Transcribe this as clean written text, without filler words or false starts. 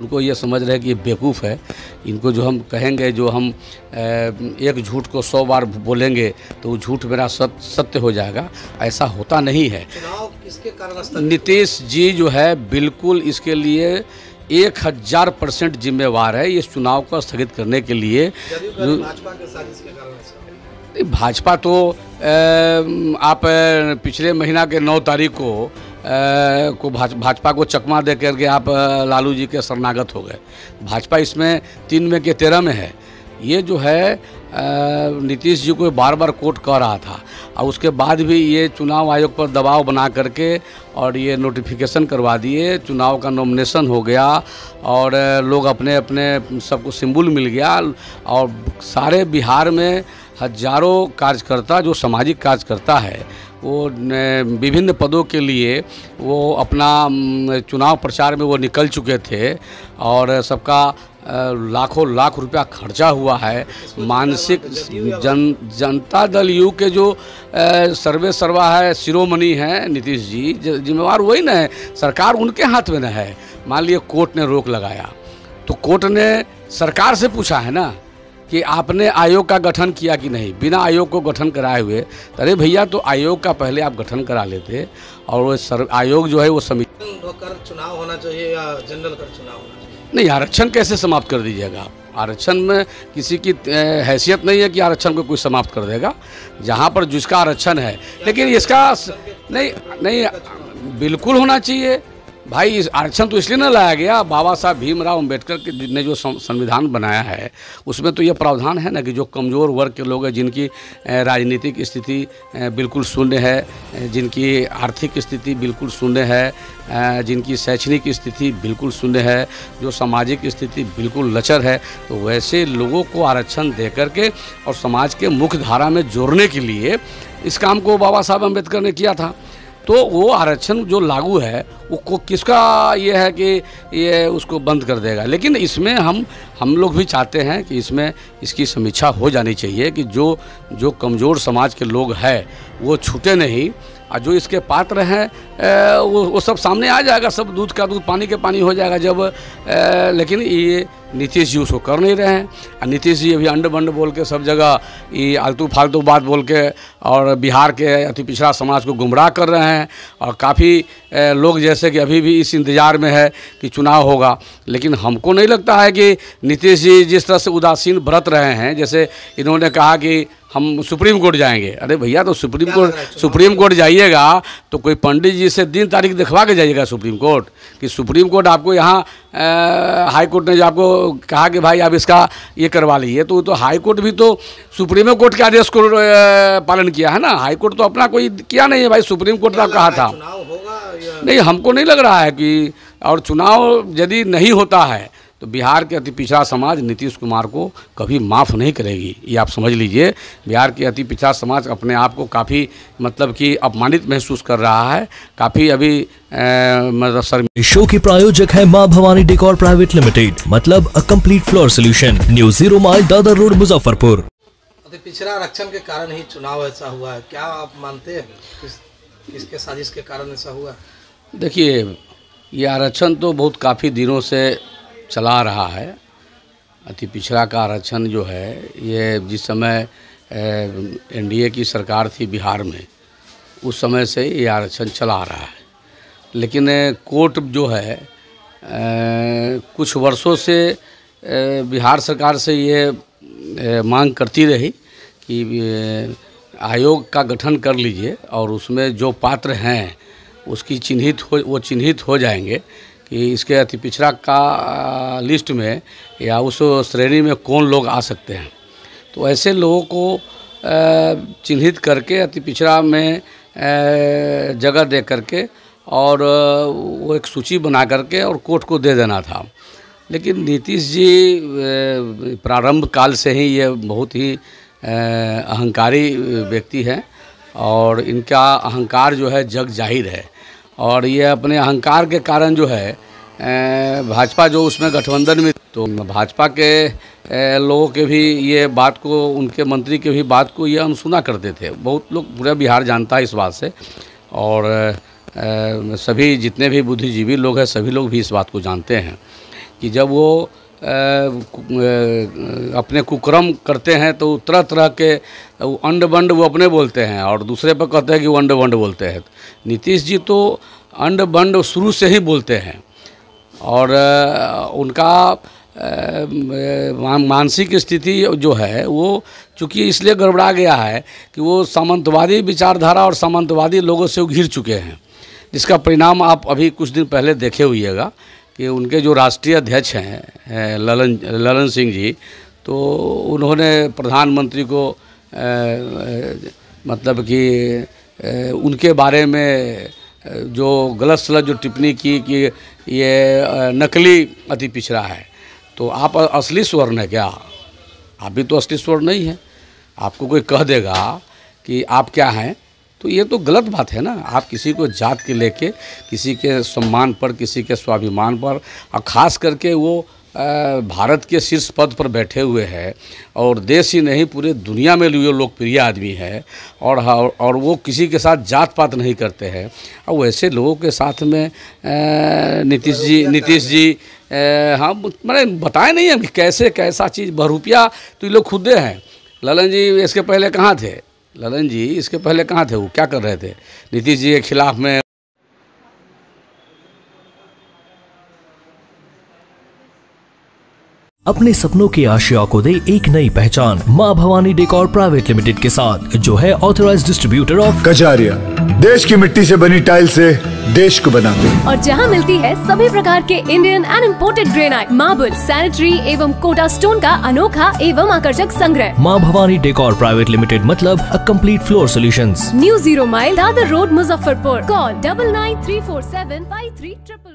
उनको ये समझ रहे हैं कि ये बेवकूफ़ है। इनको जो हम कहेंगे, जो हम एक झूठ को 100 बार बोलेंगे तो वो झूठ मेरा सत्य हो जाएगा, ऐसा होता नहीं है। चुनाव किसके कारण नीतीश जी जो है बिल्कुल इसके लिए 1000% जिम्मेवार है, इस चुनाव को स्थगित करने के लिए। भाजपा के साजिश के कारण भाजपा तो आप पिछले महीना के 9 तारीख को भाजपा को चकमा दे करके आप लालू जी के शरणागत हो गए। भाजपा इसमें 3 में के 13 में है। ये जो है नीतीश जी को बार बार कोर्ट कह रहा था और उसके बाद भी ये चुनाव आयोग पर दबाव बना करके और ये नोटिफिकेशन करवा दिए, चुनाव का नॉमिनेशन हो गया और लोग अपने अपने सबको सिंबल मिल गया और सारे बिहार में हजारों कार्यकर्ता जो सामाजिक कार्यकर्ता है वो विभिन्न पदों के लिए वो अपना चुनाव प्रचार में वो निकल चुके थे और सबका लाखों लाख रुपया खर्चा हुआ है। मानसिक जनता दल यू के जो सर्वे सर्वा है, शिरोमणि है नीतीश जी, जिम्मेवार वही ना है, सरकार उनके हाथ में न है। मान लिए कोर्ट ने रोक लगाया तो कोर्ट ने सरकार से पूछा है ना कि आपने आयोग का गठन किया कि नहीं। बिना आयोग को गठन कराए हुए, अरे भैया तो आयोग का पहले आप गठन करा लेते और वो आयोग जो है वो समिति होकर चुनाव होना चाहिए या जनरल कर चुनाव होना चाहिए? नहीं, आरक्षण कैसे समाप्त कर दीजिएगा आप? आरक्षण में किसी की हैसियत नहीं है कि आरक्षण को कोई समाप्त कर देगा। जहाँ पर जिसका आरक्षण है, लेकिन इसका नहीं बिल्कुल होना चाहिए भाई। इस आरक्षण तो इसलिए ना लाया गया, बाबा साहब भीमराव अंबेडकर ने जो संविधान बनाया है उसमें तो ये प्रावधान है ना कि जो कमज़ोर वर्ग के लोग हैं, जिनकी राजनीतिक स्थिति बिल्कुल शून्य है, जिनकी आर्थिक स्थिति बिल्कुल शून्य है, जिनकी शैक्षणिक स्थिति बिल्कुल शून्य है, जो सामाजिक स्थिति बिल्कुल लचर है, तो वैसे लोगों को आरक्षण दे करके और समाज के मुख्य धारा में जोड़ने के लिए इस काम को बाबा साहब अम्बेडकर ने किया था। तो वो आरक्षण जो लागू है वो किसका ये है कि ये उसको बंद कर देगा। लेकिन इसमें हम लोग भी चाहते हैं कि इसमें इसकी समीक्षा हो जानी चाहिए कि जो कमज़ोर समाज के लोग हैं वो छूटे नहीं और जो इसके पात्र हैं वो सब सामने आ जाएगा, सब दूध का दूध पानी के पानी हो जाएगा जब लेकिन ये नीतीश जी उसको कर नहीं रहे हैं। और नीतीश जी अभी अंड बंड बोल के सब जगह ये आलतू फालतू बात बोल के और बिहार के अति पिछड़ा समाज को गुमराह कर रहे हैं और काफ़ी लोग जैसे कि अभी भी इस इंतज़ार में है कि चुनाव होगा। लेकिन हमको नहीं लगता है कि नीतीश जी जिस तरह से उदासीन बरत रहे हैं, जैसे इन्होंने कहा कि हम सुप्रीम कोर्ट जाएंगे। अरे भैया तो सुप्रीम कोर्ट जाइएगा तो कोई पंडित जी से दिन तारीख दिखवा के जाइएगा सुप्रीम कोर्ट, कि सुप्रीम कोर्ट आपको यहाँ हाई कोर्ट ने जो आपको कहा कि भाई आप इसका ये करवा लीजिए, तो हाई कोर्ट भी तो सुप्रीम कोर्ट के आदेश को पालन किया है ना। हाई कोर्ट तो अपना कोई किया नहीं है भाई, सुप्रीम कोर्ट ने कहा था। नहीं, हमको नहीं लग रहा है कि, और चुनाव यदि नहीं होता है तो बिहार के अति पिछड़ा समाज नीतीश कुमार को कभी माफ़ नहीं करेगी, ये आप समझ लीजिए। बिहार के अति पिछड़ा समाज अपने आप को काफ़ी मतलब कि अपमानित महसूस कर रहा है, काफ़ी अभी मतलब शो के प्रायोजक है मां भवानी डेकोर प्राइवेट लिमिटेड, मतलब a complete floor solution, new 0 mile Dadar road Muzaffarpur. अति पिछड़ा आरक्षण के कारण ही चुनाव ऐसा हुआ है, क्या आप मानते हैं किसके साजिश के कारण ऐसा हुआ? देखिए, ये आरक्षण तो बहुत काफ़ी दिनों से चला रहा है। अति पिछड़ा का आरक्षण जो है ये जिस समय एनडीए की सरकार थी बिहार में, उस समय से ये आरक्षण चला आ रहा है। लेकिन कोर्ट जो है कुछ वर्षों से बिहार सरकार से ये मांग करती रही कि आयोग का गठन कर लीजिए और उसमें जो पात्र हैं उसकी चिन्हित हो जाएंगे कि इसके अति पिछड़ा का लिस्ट में या उस श्रेणी में कौन लोग आ सकते हैं। तो ऐसे लोगों को चिन्हित करके अति पिछड़ा में जगह दे करके और वो एक सूची बना करके और कोर्ट को दे देना था। लेकिन नीतीश जी प्रारंभ काल से ही ये बहुत ही अहंकारी व्यक्ति हैं और इनका अहंकार जो है जग जाहिर है और ये अपने अहंकार के कारण जो है भाजपा जो उसमें गठबंधन में, तो भाजपा के लोगों के भी ये बात को, उनके मंत्री के भी बात को ये अनसुना करते थे। बहुत लोग, पूरा बिहार जानता है इस बात से और सभी जितने भी बुद्धिजीवी लोग हैं सभी लोग भी इस बात को जानते हैं कि जब वो अपने कुकर्म करते हैं तो तरह तरह के अंड बंड वो अपने बोलते हैं और दूसरे पर कहते हैं कि वो अंड बंड बोलते हैं। नीतीश जी तो अंड बंड शुरू से ही बोलते हैं और उनका मानसिक स्थिति जो है वो चूँकि इसलिए गड़बड़ा गया है कि वो सामंतवादी विचारधारा और सामंतवादी लोगों से घिर चुके हैं, जिसका परिणाम आप अभी कुछ दिन पहले देखे होइएगा कि उनके जो राष्ट्रीय अध्यक्ष हैं ललन सिंह जी, तो उन्होंने प्रधानमंत्री को मतलब कि उनके बारे में जो गलत सलत जो टिप्पणी की कि ये नकली अति पिछड़ा है। तो आप असली स्वर्ण है क्या? आप भी तो असली स्वर्ण नहीं है। आपको कोई कह देगा कि आप क्या हैं तो ये तो गलत बात है ना। आप किसी को जात के लेके, किसी के सम्मान पर, किसी के स्वाभिमान पर, और ख़ास करके वो भारत के शीर्ष पद पर बैठे हुए हैं और देश ही नहीं पूरे दुनिया में वो लोकप्रिय आदमी है और वो किसी के साथ जात पात नहीं करते हैं। और वैसे लोगों के साथ में नीतीश जी हाँ मैंने बताया नहीं है कि कैसे कैसा चीज़ बहरूपिया तो ये लोग खुदे हैं। ललन जी इसके पहले कहाँ थे? ललन जी इसके पहले कहाँ थे? वो क्या कर रहे थे नीतीश जी के खिलाफ में? अपने सपनों की आशिया को दे एक नई पहचान माँ भवानी डेकोर प्राइवेट लिमिटेड के साथ, जो है ऑथराइज्ड डिस्ट्रीब्यूटर ऑफ कजारिया। देश की मिट्टी से बनी टाइल से देश को बनाते हैं और जहां मिलती है सभी प्रकार के Indian and imported granite, marble, sanitary एवं कोटा स्टोन का अनोखा एवं आकर्षक संग्रह। माँ भवानी डेकोर प्राइवेट लिमिटेड मतलब a complete floor solutions. New 0 mile Dadar road, Muzaffarpur. Call 9934753000।